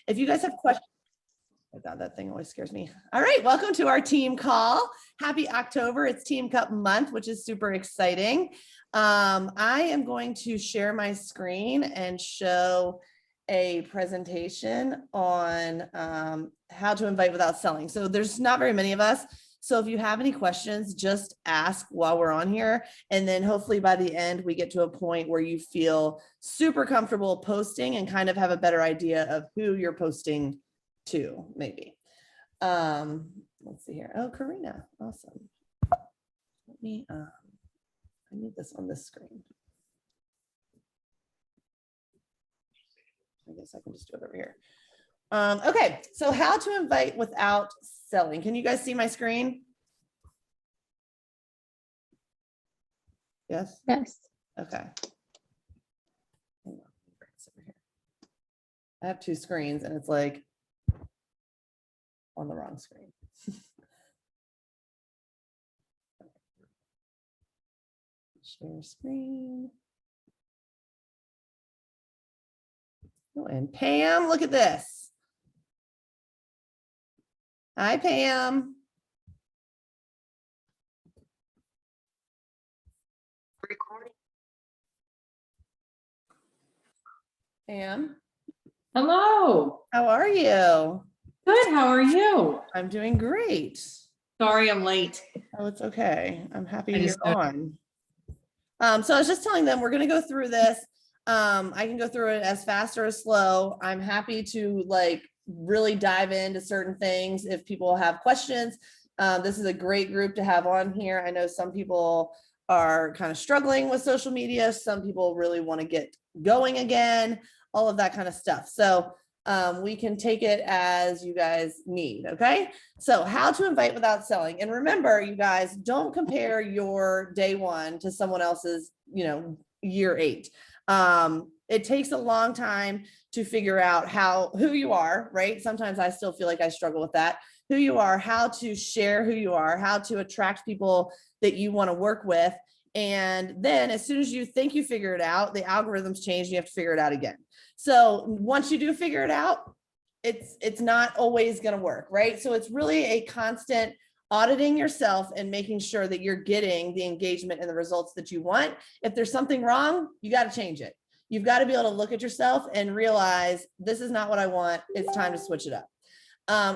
If you guys have questions, oh God, that thing always scares me. All right, welcome to our team call. Happy October. It's Team Cup month, which is super exciting. I am going to share my screen and show a presentation on how to invite without selling. So there's not very many of us. So if you have any questions, just ask while we're on here. And then hopefully by the end, we get to a point where you feel super comfortable posting and kind of have a better idea of who you're posting to, maybe. Let's see here. Oh, Karina, awesome. Let me, I need this on this screen. I guess I can just do it over here. Okay, so how to invite without selling. Can you guys see my screen? Yes? Yes. Okay. Hang on, bring this over here. I have two screens and it's like on the wrong screen. Share screen. Oh, and Pam, look at this. Hi, Pam. Recording. Pam, Hello. how are you? Good. How are you? I'm doing great. Sorry I'm late. Oh, it's okay. I'm happy I you're just- on. So I was just telling them we're going to go through this. I can go through it as fast or as slow. I'm happy to like really dive into certain things if people have questions. This is a great group to have on here. I know some people are kind of struggling with social media. Some people really want to get going again, all of that kind of stuff. So we can take it as you guys need. Okay. So how to invite without selling. And remember, you guys, don't compare your day one to someone else's, year 8. It takes a long time to figure out who you are, right? Sometimes I still feel like I struggle with that. Who you are, how to share who you are, how to attract people that you want to work with. And then as soon as you think you figure it out, the algorithms change, and you have to figure it out again. So once you do figure it out, it's not always going to work, right? So it's really a constant auditing yourself and making sure that you're getting the engagement and the results that you want. If there's something wrong, you got to change it. You've got to be able to look at yourself and realize this is not what I want. It's time to switch it up.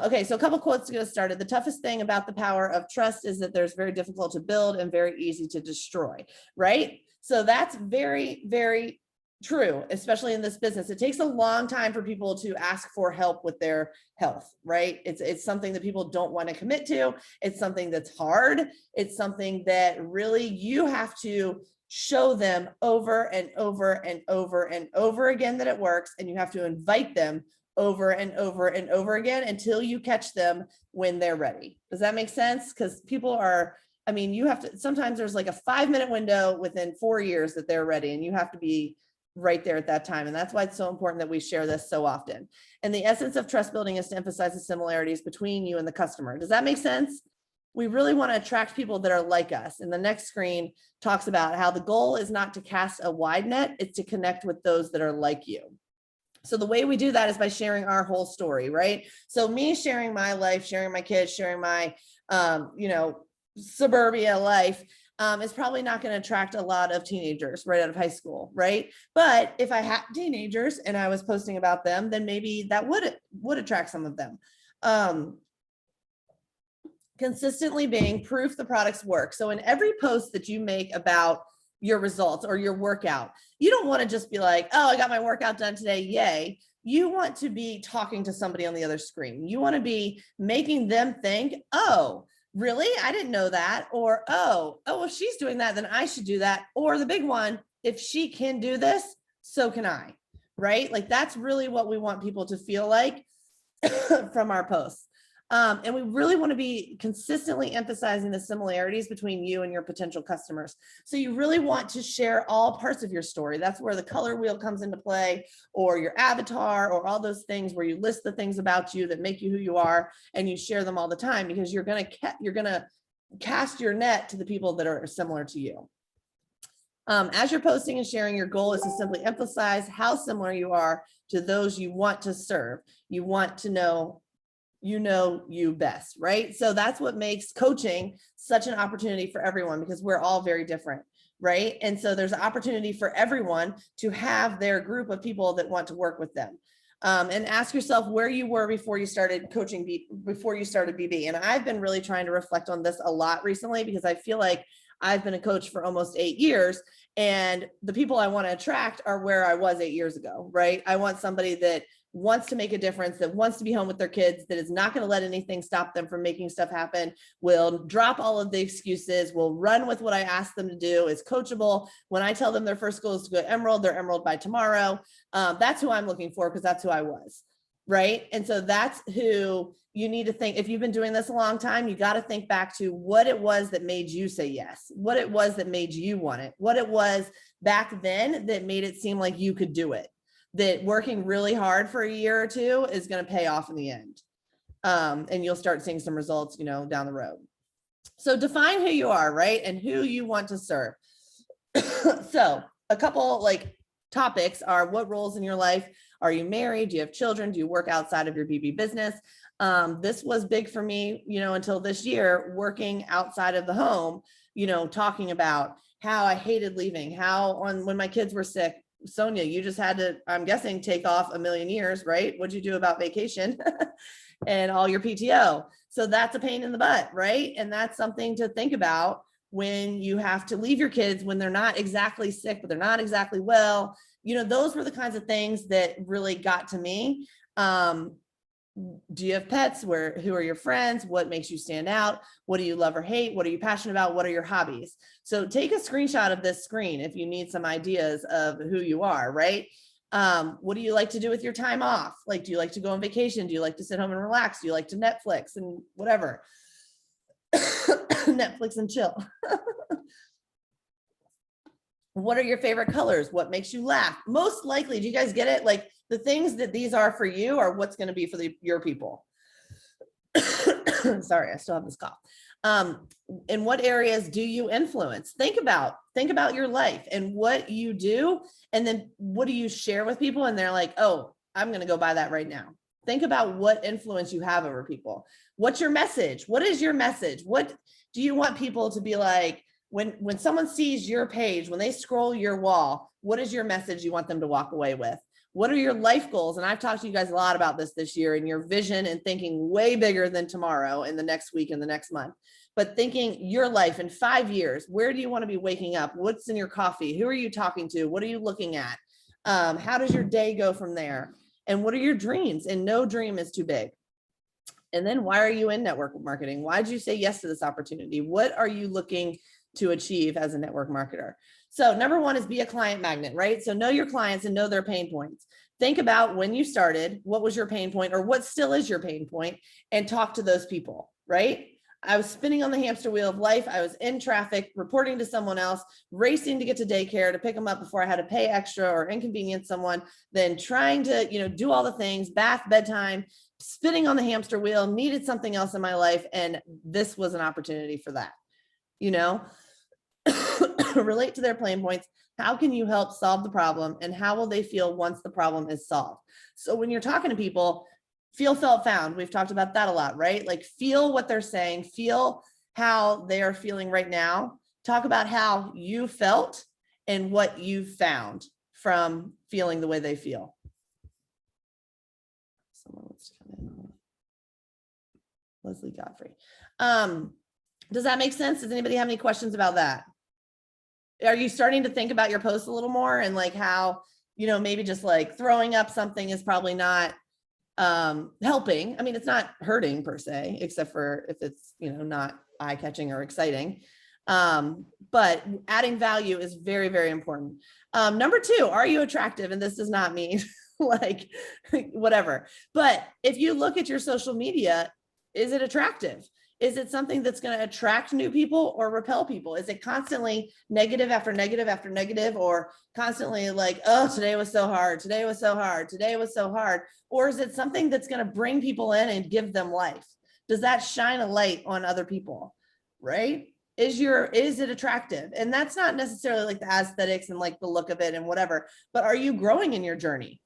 Okay, so a couple quotes to get us started. The toughest thing about the power of trust is that there's very difficult to build and very easy to destroy, right? So that's very, very true, especially in this business. It takes a long time for people to ask for help with their health, right? It's something that people don't want to commit to. It's something that's hard. It's something that really you have to show them over and over and over and over again that it works, and you have to invite them over and over and over again until you catch them when they're ready. Does that make sense? Because people are, you have to, sometimes there's like a 5-minute window within 4 years that they're ready, and you have to be right there at that time. And that's why it's so important that we share this so often. And the essence of trust building is to emphasize the similarities between you and the customer. Does that make sense? We really want to attract people that are like us. And the next screen talks about how the goal is not to cast a wide net, it's to connect with those that are like you. So the way we do that is by sharing our whole story, right? So me sharing my life, sharing my kids, sharing my, suburbia life is probably not going to attract a lot of teenagers right out of high school, right? But if I had teenagers and I was posting about them, then maybe that would attract some of them. Consistently being proof the products work. So in every post that you make about your results or your workout, you don't want to just be like, oh, I got my workout done today, yay. You want to be talking to somebody on the other screen. You want to be making them think, oh, really? I didn't know that. Or, oh, if she's doing that, then I should do that. Or the big one, if she can do this, so can I, right? Like that's really what we want people to feel like from our posts. And we really want to be consistently emphasizing the similarities between you and your potential customers. So you really want to share all parts of your story. That's where the color wheel comes into play, or your avatar, or all those things where you list the things about you that make you who you are, and you share them all the time, because you're going to cast your net to the people that are similar to you. As you're posting and sharing, your goal is to simply emphasize how similar you are to those you want to serve. You want to know you best, right? So that's what makes coaching such an opportunity for everyone, because we're all very different, right? And so there's an opportunity for everyone to have their group of people that want to work with them. And ask yourself where you were before you started coaching, before you started BB. And I've been really trying to reflect on this a lot recently, because I feel like I've been a coach for almost 8 years, and the people I want to attract are where I was 8 years ago, right? I want somebody that wants to make a difference, that wants to be home with their kids, that is not going to let anything stop them from making stuff happen, will drop all of the excuses, will run with what I ask them to do, is coachable. When I tell them their first goal is to go Emerald, they're Emerald by tomorrow. That's who I'm looking for, because that's who I was, right? And so that's who you need to think. If you've been doing this a long time, you got to think back to what it was that made you say yes, what it was that made you want it, what it was back then that made it seem like you could do it, that working really hard for a year or two is going to pay off in the end. And you'll start seeing some results, down the road. So define who you are, right? And who you want to serve. So a couple topics are: what roles in your life? Are you married? Do you have children? Do you work outside of your BB business? This was big for me, until this year, working outside of the home, talking about how I hated leaving, when my kids were sick. Sonia, you just had to, I'm guessing, take off a million years, right? What'd you do about vacation and all your PTO? So that's a pain in the butt, right? And that's something to think about when you have to leave your kids when they're not exactly sick, but they're not exactly well. Those were the kinds of things that really got to me. Do you have pets? Who are your friends? What makes you stand out? What do you love or hate? What are you passionate about? What are your hobbies? So take a screenshot of this screen if you need some ideas of who you are, right? What do you like to do with your time off? Do you like to go on vacation? Do you like to sit home and relax? Do you like to Netflix and whatever? Netflix and chill. What are your favorite colors? What makes you laugh? Most likely, do you guys get it? The things that these are for you are what's going to be for your people. Sorry, I still have this cough. In what areas do you influence? Think about your life and what you do, and then what do you share with people? And they're like, oh, I'm going to go buy that right now. Think about what influence you have over people. What's your message? What is your message? What do you want people to be like when someone sees your page, when they scroll your wall? What is your message you want them to walk away with? What are your life goals? And I've talked to you guys a lot about this year, and your vision and thinking way bigger than tomorrow and the next week and the next month, but thinking your life in 5 years. Where do you want to be waking up? What's in your coffee? Who are you talking to? What are you looking at? How does your day go from there? And what are your dreams? And no dream is too big. And then why are you in network marketing? Why did you say yes to this opportunity? What are you looking to achieve as a network marketer? So number one is be a client magnet, right? So know your clients and know their pain points. Think about when you started, what was your pain point, or what still is your pain point, and talk to those people, right? I was spinning on the hamster wheel of life. I was in traffic, reporting to someone else, racing to get to daycare to pick them up before I had to pay extra or inconvenience someone, then trying to, do all the things, bath, bedtime, spinning on the hamster wheel, needed something else in my life. And this was an opportunity for that, relate to their pain points. How can you help solve the problem, and how will they feel once the problem is solved? So when you're talking to people, feel, felt, found. We've talked about that a lot, right? Feel what they're saying, feel how they are feeling right now. Talk about how you felt and what you found from feeling the way they feel. Someone wants to come in. Leslie Godfrey. Does that make sense? Does anybody have any questions about that? Are you starting to think about your posts a little more, and how, maybe just throwing up something is probably not helping? I mean, it's not hurting per se, except for if it's, not eye-catching or exciting. But adding value is very, very important. Number two, are you attractive? And this does not mean whatever, but if you look at your social media, is it attractive? Is it something that's going to attract new people or repel people? Is it constantly negative after negative after negative, or constantly oh, today was so hard. Today was so hard. Today was so hard. Or is it something that's going to bring people in and give them life? Does that shine a light on other people? Right? Is it attractive? And that's not necessarily like the aesthetics and like the look of it and whatever, but are you growing in your journey?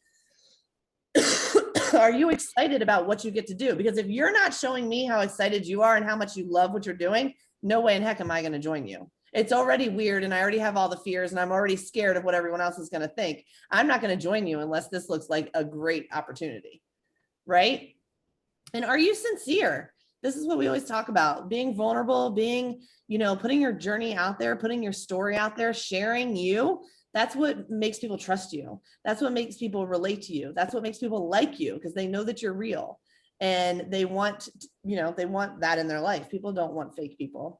Are you excited about what you get to do? Because if you're not showing me how excited you are and how much you love what you're doing, no way in heck am I going to join you. It's already weird and I already have all the fears and I'm already scared of what everyone else is going to think. I'm not going to join you unless this looks like a great opportunity, right? And are you sincere? This is what we always talk about, being vulnerable, being, putting your journey out there, putting your story out there, sharing you. That's what makes people trust you. That's what makes people relate to you. That's what makes people like you, because they know that you're real and they want, they want that in their life. People don't want fake people.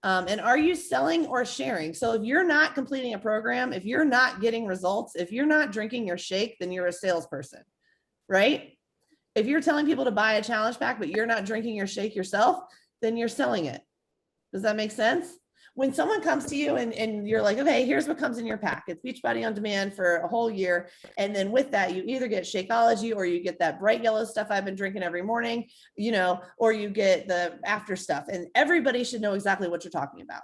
And are you selling or sharing? So if you're not completing a program, if you're not getting results, if you're not drinking your shake, then you're a salesperson, right? If you're telling people to buy a challenge pack, but you're not drinking your shake yourself, then you're selling it. Does that make sense? When someone comes to you and you're like, okay, here's what comes in your pack. It's Beachbody On Demand for a whole year. And then with that, you either get Shakeology or you get that bright yellow stuff I've been drinking every morning, or you get the after stuff. And everybody should know exactly what you're talking about.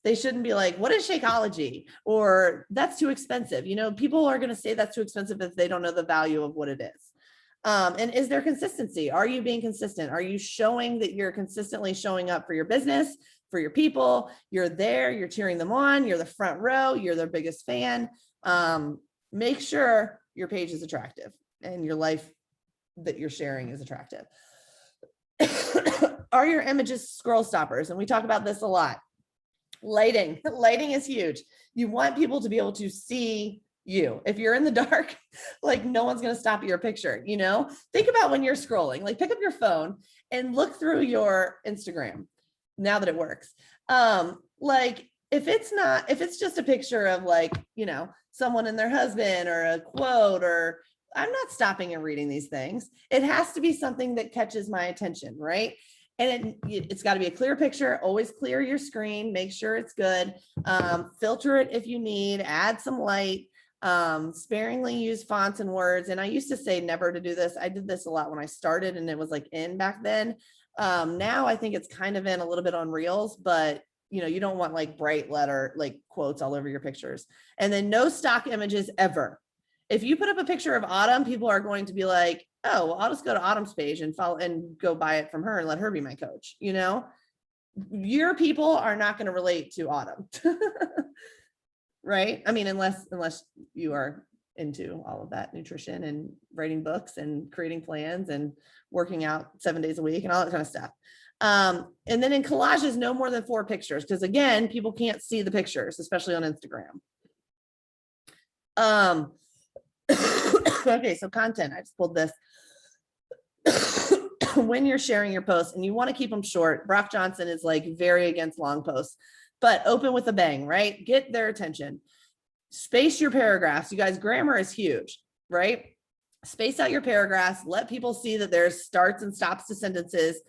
They shouldn't be like, what is Shakeology? Or that's too expensive. People are going to say that's too expensive if they don't know the value of what it is. And is there consistency? Are you being consistent? Are you showing that you're consistently showing up for your business, for your people? You're there, you're cheering them on, you're the front row, you're their biggest fan. Make sure your page is attractive and your life that you're sharing is attractive. Are your images scroll stoppers? And we talk about this a lot. Lighting is huge. You want people to be able to see you. If you're in the dark, like no one's going to stop your picture. Think about when you're scrolling, like pick up your phone and look through your Instagram now that it works. Like if it's just a picture of like, someone and their husband or a quote, or I'm not stopping and reading these things. It has to be something that catches my attention, right? And it's got to be a clear picture. Always clear your screen, make sure it's good. Filter it if you need, add some light. Sparingly use fonts and words. And I used to say never to do this. I did this a lot when I started and it was like in back then. Now I think it's kind of in a little bit on Reels, but you don't want like bright letter, like quotes all over your pictures. And then no stock images ever. If you put up a picture of Autumn, people are going to be like, oh, well, I'll just go to Autumn's page and follow and go buy it from her and let her be my coach. Your people are not going to relate to Autumn. Right? I mean, unless you are into all of that nutrition and writing books and creating plans and working out 7 days a week and all that kind of stuff. And then in collages, no more than 4 pictures, because again, people can't see the pictures, especially on Instagram. Okay, so content, I just pulled this. When you're sharing your posts and you want to keep them short, Brock Johnson is like very against long posts, but open with a bang, right? Get their attention. Space your paragraphs. You guys, grammar is huge, right? Space out your paragraphs. Let people see that there's starts and stops to sentences.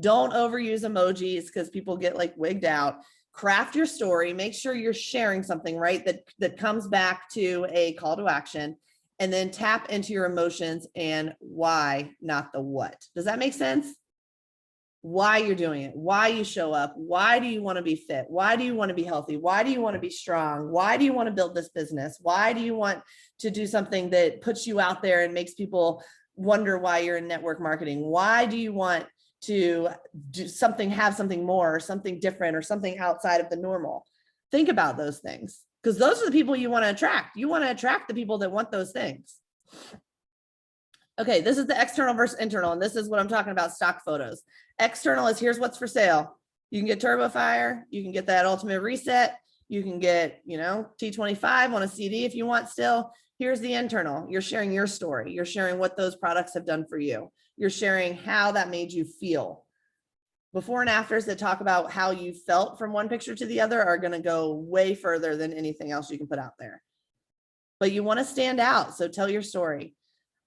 Don't overuse emojis because people get like wigged out. Craft your story. Make sure you're sharing something, right? That comes back to a call to action, and then tap into your emotions and why, not the what. Does that make sense? Why you're doing it, why you show up, why do you want to be fit, why do you want to be healthy, why do you want to be strong, why do you want to build this business, why do you want to do something that puts you out there and makes people wonder why you're in network marketing, why do you want to do something, have something more or something different or something outside of the normal. Think about those things, because those are the people you want to attract. You want to attract the people that want those things. Okay, this is the external versus internal, and this is what I'm talking about, stock photos. External is here's what's for sale. You can get TurboFire, you can get that Ultimate Reset, you can get, T25 on a CD if you want still. Here's the internal. You're sharing your story. You're sharing what those products have done for you. You're sharing how that made you feel. Before and afters that talk about how you felt from one picture to the other are going to go way further than anything else you can put out there. But you want to stand out, so tell your story.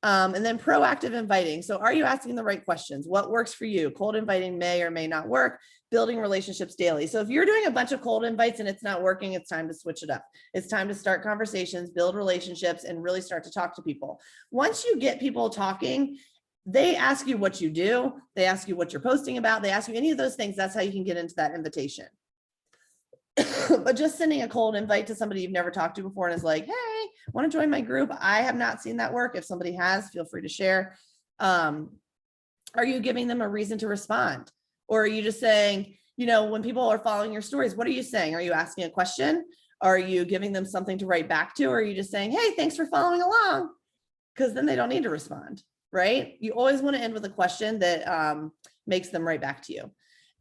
And then proactive inviting. So are you asking the right questions? What works for you? Cold inviting may or may not work. Building relationships daily. So if you're doing a bunch of cold invites and it's not working, it's time to switch it up. It's time to start conversations, build relationships, and really start to talk to people. Once you get people talking, they ask you what you do. They ask you what you're posting about. They ask you any of those things. That's how you can get into that invitation. But just sending a cold invite to somebody you've never talked to before and is like, hey, want to join my group? I have not seen that work. If somebody has, feel free to share. Are you giving them a reason to respond? Or are you just saying, you know, when people are following your stories, what are you saying? Are you asking a question? Are you giving them something to write back to? Or are you just saying, hey, thanks for following along? Because then they don't need to respond, right? You always want to end with a question that makes them write back to you.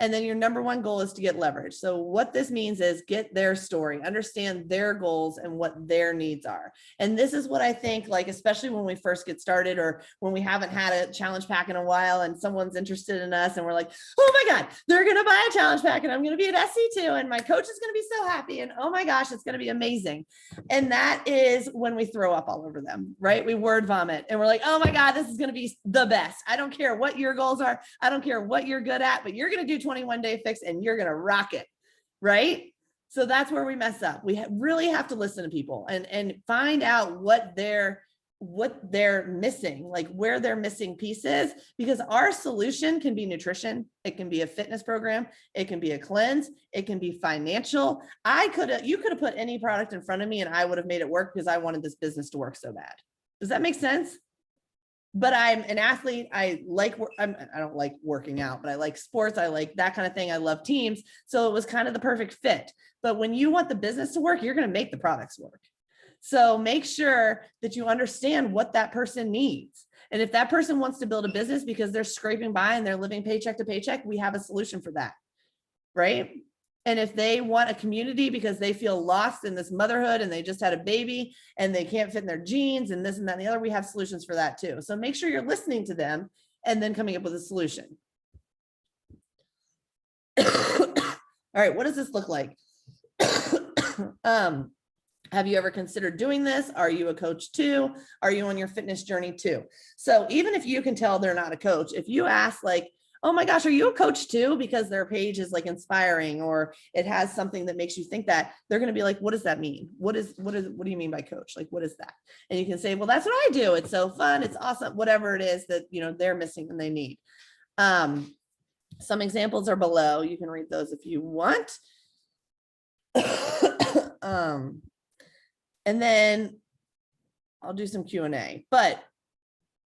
And then your number one goal is to get leverage. So what this means is get their story, understand their goals and what their needs are. And this is what I think, like, especially when we first get started or when we haven't had a challenge pack in a while and someone's interested in us and we're like, oh my God, they're going to buy a challenge pack and I'm going to be at SC2 and my coach is going to be so happy. And oh my gosh, it's going to be amazing. And that is when we throw up all over them, right? We word vomit and we're like, oh my God, this is going to be the best. I don't care what your goals are. I don't care what you're good at, but you're going to do 21-day fix and you're going to rock it. Right. So that's where we mess up. We really have to listen to people and find out what they're missing, like where they're missing pieces, because our solution can be nutrition. It can be a fitness program. It can be a cleanse. It can be financial. You could have put any product in front of me and I would have made it work because I wanted this business to work so bad. Does that make sense? But I'm an athlete. I don't like working out, but I like sports. I like that kind of thing. I love teams. So it was kind of the perfect fit. But when you want the business to work, you're going to make the products work. So make sure that you understand what that person needs. And if that person wants to build a business because they're scraping by and they're living paycheck to paycheck, we have a solution for that. Right. And if they want a community because they feel lost in this motherhood and they just had a baby and they can't fit in their jeans and this and that and the other, we have solutions for that too. So make sure you're listening to them and then coming up with a solution. All right, what does this look like? Have you ever considered doing this? Are you a coach too? Are you on your fitness journey too? So even if you can tell they're not a coach, if you ask like, oh my gosh, are you a coach too? Because their page is like inspiring or it has something that makes you think that, they're going to be like, what does that mean? What do you mean by coach? Like, what is that? And you can say, well, that's what I do. It's so fun. It's awesome. Whatever it is that, you know, they're missing and they need. Some examples are below. You can read those if you want. And then I'll do some Q&A, but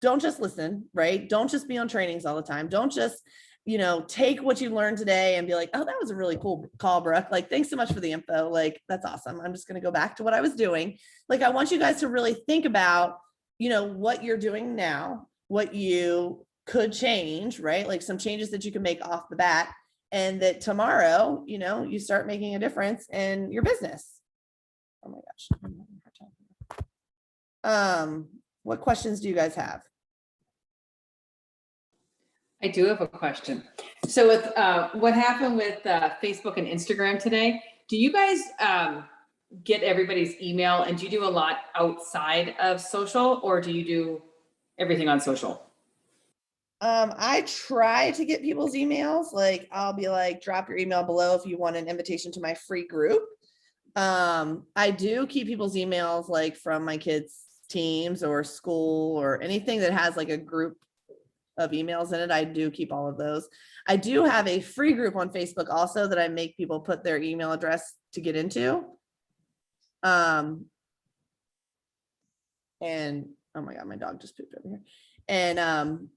don't just listen, right? Don't just be on trainings all the time. Don't just, you know, take what you learned today and be like, oh, that was a really cool call, Brooke. Like, thanks so much for the info. Like, that's awesome. I'm just going to go back to what I was doing. Like, I want you guys to really think about, you know, what you're doing now, what you could change, right? Like some changes that you can make off the bat, and that tomorrow, you know, you start making a difference in your business. Oh my gosh. What questions do you guys have? I do have a question. So with what happened with Facebook and Instagram today, do you guys get everybody's email and do you do a lot outside of social or do you do everything on social? I try to get people's emails. Like I'll be like, drop your email below if you want an invitation to my free group. I do keep people's emails like from my kids' teams or school or anything that has like a group of emails in it. I do keep all of those. I do have a free group on Facebook also that I make people put their email address to get into. And oh my God, my dog just pooped over here. And